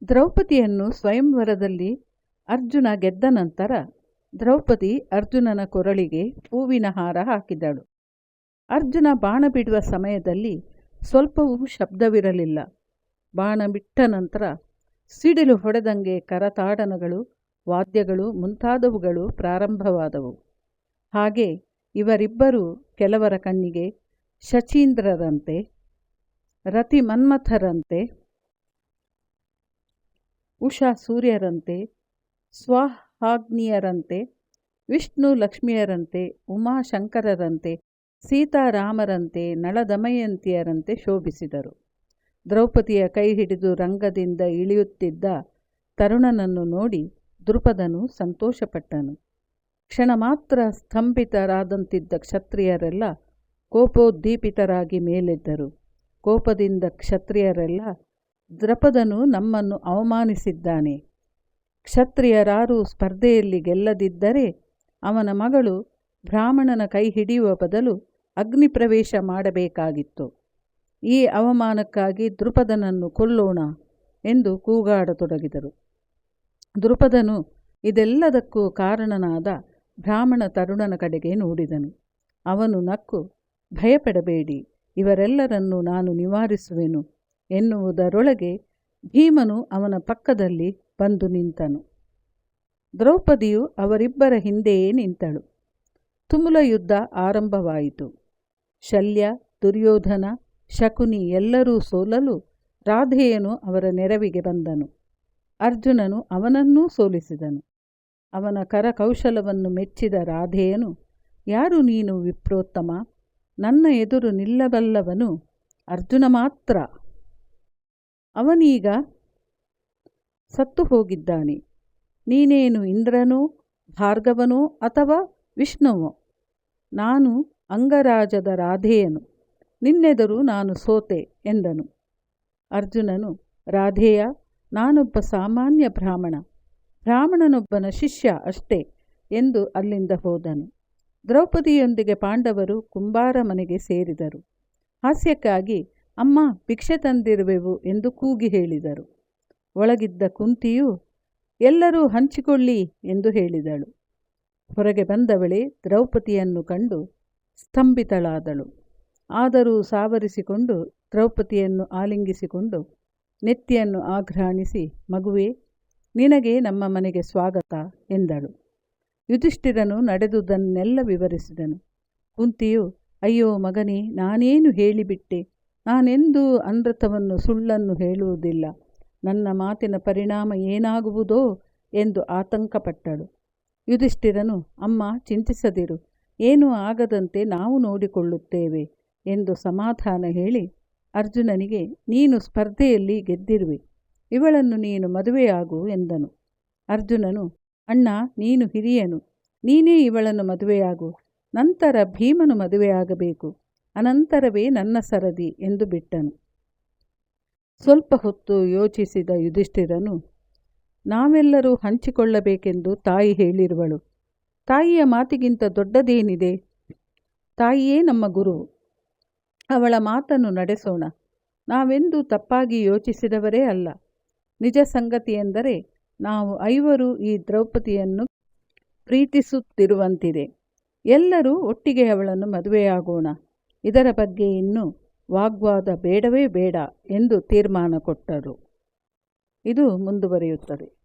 ದ್ರೌಪದಿಯನ್ನು ಸ್ವಯಂವರದಲ್ಲಿ ಅರ್ಜುನ ಗೆದ್ದ ನಂತರ ದ್ರೌಪದಿ ಅರ್ಜುನನ ಕೊರಳಿಗೆ ಹೂವಿನ ಹಾರ ಹಾಕಿದಳು. ಅರ್ಜುನ ಬಾಣ ಬಿಡುವ ಸಮಯದಲ್ಲಿ ಸ್ವಲ್ಪವೂ ಶಬ್ದವಿರಲಿಲ್ಲ. ಬಾಣ ಬಿಟ್ಟ ನಂತರ ಸಿಡಿಲು ಹೊಡೆದಂಗೆ ಕರತಾಡನಗಳು, ವಾದ್ಯಗಳು ಮುಂತಾದವುಗಳು ಪ್ರಾರಂಭವಾದವು. ಹಾಗೆ ಇವರಿಬ್ಬರೂ ಕೆಲವರ ಕಣ್ಣಿಗೆ ಶಚೀಂದ್ರರಂತೆ, ರತಿ ಮನ್ಮಥರಂತೆ, ಉಷಾ ಸೂರ್ಯರಂತೆ, ಸ್ವಾಹಾಗ್ನಿಯರಂತೆ, ವಿಷ್ಣು ಲಕ್ಷ್ಮಿಯರಂತೆ, ಉಮಾಶಂಕರರಂತೆ, ಸೀತಾರಾಮರಂತೆ, ನಳದಮಯಂತಿಯರಂತೆ ಶೋಭಿಸಿದರು. ದ್ರೌಪದಿಯ ಕೈ ಹಿಡಿದು ರಂಗದಿಂದ ಇಳಿಯುತ್ತಿದ್ದ ತರುಣನನ್ನು ನೋಡಿ ದೃಪದನು ಸಂತೋಷಪಟ್ಟನು. ಕ್ಷಣ ಮಾತ್ರ ಸ್ತಂಭಿತರಾದಂತಿದ್ದ ಕ್ಷತ್ರಿಯರೆಲ್ಲ ಕೋಪೋದ್ದೀಪಿತರಾಗಿ ಮೇಲೆದ್ದರು. ಕೋಪದಿಂದ ಕ್ಷತ್ರಿಯರೆಲ್ಲ, ದ್ರಪದನು ನಮ್ಮನ್ನು ಅವಮಾನಿಸಿದ್ದಾನೆ. ಕ್ಷತ್ರಿಯರಾರೂ ಸ್ಪರ್ಧೆಯಲ್ಲಿ ಗೆಲ್ಲದಿದ್ದರೆ ಅವನ ಮಗಳು ಬ್ರಾಹ್ಮಣನ ಕೈ ಹಿಡಿಯುವ ಬದಲು ಅಗ್ನಿ ಪ್ರವೇಶ ಮಾಡಬೇಕಾಗಿತ್ತು. ಈ ಅವಮಾನಕ್ಕಾಗಿ ದೃಪದನನ್ನು ಕೊಲ್ಲೋಣ ಎಂದು ಕೂಗಾಡತೊಡಗಿದರು. ದೃಪದನು ಇದೆಲ್ಲದಕ್ಕೂ ಕಾರಣನಾದ ಬ್ರಾಹ್ಮಣ ತರುಣನ ಕಡೆಗೆ ನೋಡಿದನು. ಅವನು ನಕ್ಕು, ಭಯಪಡಬೇಡಿ, ಇವರೆಲ್ಲರನ್ನೂ ನಾನು ನಿವಾರಿಸುವೆನು ಎನ್ನುವುದರೊಳಗೆ ಭೀಮನು ಅವನ ಪಕ್ಕದಲ್ಲಿ ಬಂದು ನಿಂತನು. ದ್ರೌಪದಿಯು ಅವರಿಬ್ಬರ ಹಿಂದೆಯೇ ನಿಂತಳು. ತುಮುಲ ಯುದ್ಧ ಆರಂಭವಾಯಿತು. ಶಲ್ಯ, ದುರ್ಯೋಧನ, ಶಕುನಿ ಎಲ್ಲರೂ ಸೋಲಲು ರಾಧೇಯನು ಅವರ ನೆರವಿಗೆ ಬಂದನು. ಅರ್ಜುನನು ಅವನನ್ನೂ ಸೋಲಿಸಿದನು. ಅವನ ಕರಕೌಶಲವನ್ನು ಮೆಚ್ಚಿದ ರಾಧೇಯನು, ಯಾರು ನೀನು ವಿಪ್ರೋತ್ತಮ? ನನ್ನ ಎದುರು ನಿಲ್ಲಬಲ್ಲವನು ಅರ್ಜುನ ಮಾತ್ರ. ಅವನೀಗ ಸತ್ತು ಹೋಗಿದ್ದಾನೆ. ನೀನೇನು ಇಂದ್ರನೋ, ಭಾರ್ಗವನೋ ಅಥವಾ ವಿಷ್ಣುವೋ? ನಾನು ಅಂಗರಾಜದ ರಾಧೇಯನು. ನಿನ್ನೆದರು ನಾನು ಸೋತೆ ಎಂದನು. ಅರ್ಜುನನು, ರಾಧೇಯ, ನಾನೊಬ್ಬ ಸಾಮಾನ್ಯ ಬ್ರಾಹ್ಮಣನೊಬ್ಬನ ಶಿಷ್ಯ ಅಷ್ಟೇ ಎಂದು ಅಲ್ಲಿಂದ ಹೋದನು. ದ್ರೌಪದಿಯೊಂದಿಗೆ ಪಾಂಡವರು ಕುಂಬಾರ ಮನೆಗೆ ಸೇರಿದರು. ಹಾಸ್ಯಕ್ಕಾಗಿ ಅಮ್ಮ ಭಿಕ್ಷೆ ತಂದಿರುವೆವು ಎಂದು ಕೂಗಿ ಹೇಳಿದರು. ಒಳಗಿದ್ದ ಕುಂತಿಯು ಎಲ್ಲರೂ ಹಂಚಿಕೊಳ್ಳಿ ಎಂದು ಹೇಳಿದಳು. ಹೊರಗೆ ಬಂದವಳೆ ದ್ರೌಪದಿಯನ್ನು ಕಂಡು ಸ್ತಂಭಿತಳಾದಳು. ಆದರೂ ಸಾವರಿಸಿಕೊಂಡು ದ್ರೌಪದಿಯನ್ನು ಆಲಿಂಗಿಸಿಕೊಂಡು ನೆತ್ತಿಯನ್ನು ಆಘ್ರಾಣಿಸಿ, ಮಗುವೆ, ನಿನಗೆ ನಮ್ಮ ಮನೆಗೆ ಸ್ವಾಗತ ಎಂದಳು. ಯುಧಿಷ್ಠಿರನು ನಡೆದುದನ್ನೆಲ್ಲ ವಿವರಿಸಿದನು. ಕುಂತಿಯು, ಅಯ್ಯೋ ಮಗನೇ, ನಾನೇನು ಹೇಳಿಬಿಟ್ಟೆ? ನಾನೆಂದೂ ಅನೃತವನ್ನು ಸುಳ್ಳನ್ನು ಹೇಳುವುದಿಲ್ಲ. ನನ್ನ ಮಾತಿನ ಪರಿಣಾಮ ಏನಾಗುವುದೋ ಎಂದು ಆತಂಕಪಟ್ಟಳು. ಯುಧಿಷ್ಠಿರನು, ಅಮ್ಮ ಚಿಂತಿಸದಿರು, ಏನೂ ಆಗದಂತೆ ನಾವು ನೋಡಿಕೊಳ್ಳುತ್ತೇವೆ ಎಂದು ಸಮಾಧಾನ ಹೇಳಿ ಅರ್ಜುನನಿಗೆ, ನೀನು ಸ್ಪರ್ಧೆಯಲ್ಲಿ ಗೆದ್ದಿರುವೆ, ಇವಳನ್ನು ನೀನು ಮದುವೆಯಾಗು ಎಂದನು. ಅರ್ಜುನನು, ಅಣ್ಣ, ನೀನು ಹಿರಿಯನು, ನೀನೇ ಇವಳನ್ನು ಮದುವೆಯಾಗು, ನಂತರ ಭೀಮನು ಮದುವೆಯಾಗಬೇಕು, ಅನಂತರವೇ ನನ್ನ ಸರದಿ ಎಂದು ಬಿಟ್ಟನು. ಸ್ವಲ್ಪ ಹೊತ್ತು ಯೋಚಿಸಿದ ಯುಧಿಷ್ಠಿರನು, ನಾವೆಲ್ಲರೂ ಹಂಚಿಕೊಳ್ಳಬೇಕೆಂದು ತಾಯಿ ಹೇಳಿರುವಳು. ತಾಯಿಯ ಮಾತಿಗಿಂತ ದೊಡ್ಡದೇನಿದೆ? ತಾಯಿಯೇ ನಮ್ಮ ಗುರು. ಅವಳ ಮಾತನ್ನು ನಡೆಸೋಣ. ನಾವೆಂದೂ ತಪ್ಪಾಗಿ ಯೋಚಿಸಿದವರೇ ಅಲ್ಲ. ನಿಜ ಸಂಗತಿಯೆಂದರೆ ನಾವು ಐವರು ಈ ದ್ರೌಪದಿಯನ್ನು ಪ್ರೀತಿಸುತ್ತಿರುವಂತಿದೆ. ಎಲ್ಲರೂ ಒಟ್ಟಿಗೆ ಅವಳನ್ನು ಮದುವೆಯಾಗೋಣ. ಇದರ ಬಗ್ಗೆ ಇನ್ನೂ ವಾಗ್ವಾದ ಬೇಡವೇ ಬೇಡ ಎಂದು ತೀರ್ಮಾನ ಕೊಟ್ಟರು. ಇದು ಮುಂದುವರಿಯುತ್ತದೆ.